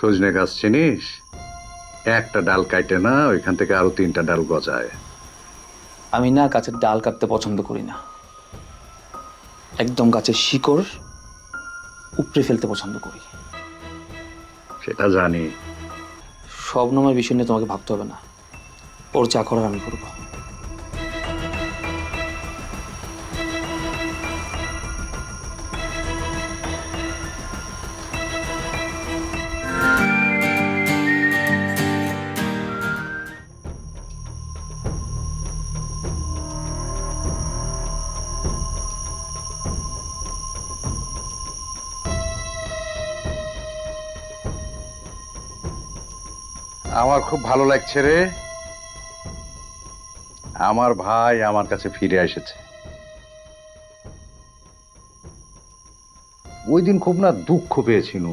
সজনে গাছ চিনিস? একটা ডাল কাটে না, ওইখান থেকে আরো 3টা ডাল গজায়। আমি না গাছের ডাল কাটতে পছন্দ করি না, একদম গাছের শিকড় উপড়ে ফেলতে পছন্দ করি। সেটা জানি। শবনমের বিষয় নিয়ে তোমাকে ভাবতে হবে না, ওর যা করার আমি করবো। আমার খুব ভালো লাগছে রে, আমার ভাই আমার কাছে ফিরে এসেছে। ওই দিন খুব না দুঃখ পেয়েছিল,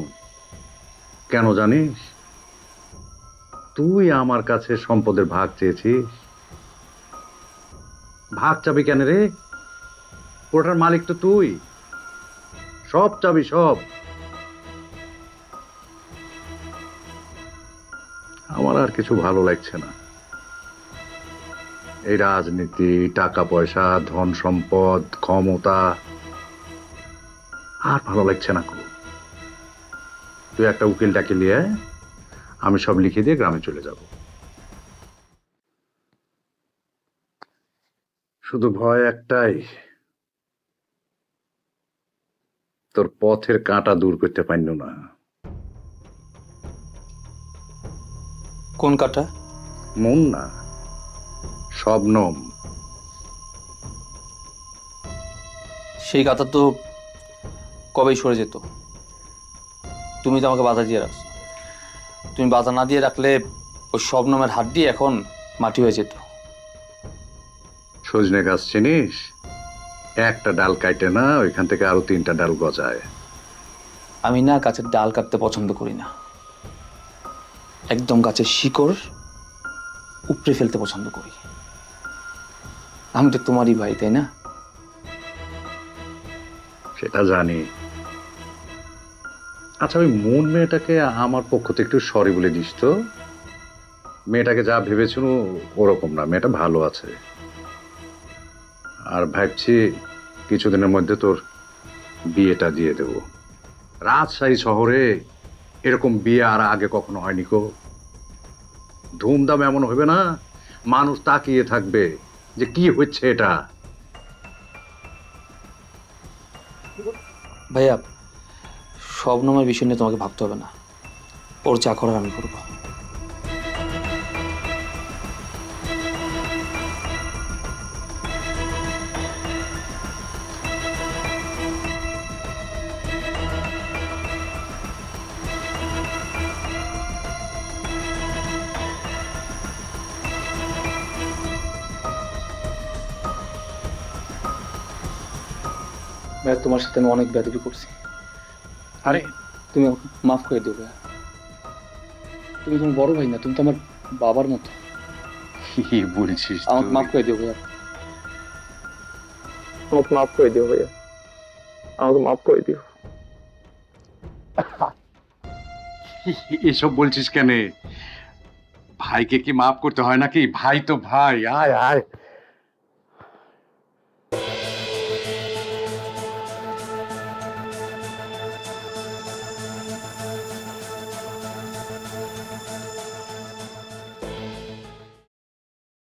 কেন জানিস? তুই আমার কাছে সম্পদের ভাগ চেয়েছিস। ভাগ চাবি কেন রে? ওটার মালিক তো তুই, সব চাবি সব। আমার আর কিছু ভালো লাগছে না, এই রাজনীতি, টাকা পয়সা, ধন সম্পদ, ক্ষমতা আর ভালো লাগছে না। তুই একটা উকিল ডাকে নিয়ে আয়, আমি সব লিখে দিয়ে গ্রামে চলে যাব। শুধু ভয় একটাই, তোর পথের কাঁটা দূর করতে পারল না। কোন কাটা? মন না, শবনম। সেই কাটা তো কবেই সরে যেত, তুমি তো আমাকে বাধা দিয়ে রাখছো। তুমি বাধা না দিয়ে রাখলে ওই শবনমের হাড্ডি এখন মাটি হয়ে যেত। সজনে গাছ চিনিস? একটা ডাল কাটে না, ওইখান থেকে আরো 3টা ডাল গজায়। আমি না গাছের ডাল কাটতে পছন্দ করি না, একদম গাছের শিকড় উপড়ে ফেলতে পছন্দ করি। আমি তো তোমারই ভাই, তাই না? সেটা জানি। আচ্ছা, ওই মন মেয়েটাকে আমার পক্ষ থেকে একটু সরি বলে দিস তো। মেয়েটাকে যা ভেবেছিল ওরকম না, মেয়েটা ভালো আছে। আর ভাবছি কিছুদিনের মধ্যে তোর বিয়েটা দিয়ে দেব। রাজশাহী শহরে এরকম বিয়ে আর আগে কখনো হয়নি কো। ধুমধাম এমন হবে না, মানুষ তাকিয়ে থাকবে যে কি হচ্ছে এটা। ভাইয়া, শবনমের বিষয় নিয়ে তোমাকে ভাবতে হবে না, ওর যা করার আমি করবো। ভাইয়া, তোমার সাথে আমি অনেক বেয়াদবি করছি। আরে তুমি আমাকে মাফ করে দিও ভাইয়া। তুমি তোমার বড় ভাই না, তুমি তো আমার বাবার মতো। কি বলছিস আমাকে মাফ করে দিও ভাইয়া, আমাকে মাফ করে দিও ভাইয়া, আমাকে মাফ করে দিও। এসব বলছিস কেন? ভাইকে কি মাফ করতে হয় নাকি? ভাই তো ভাই। আয় আয়।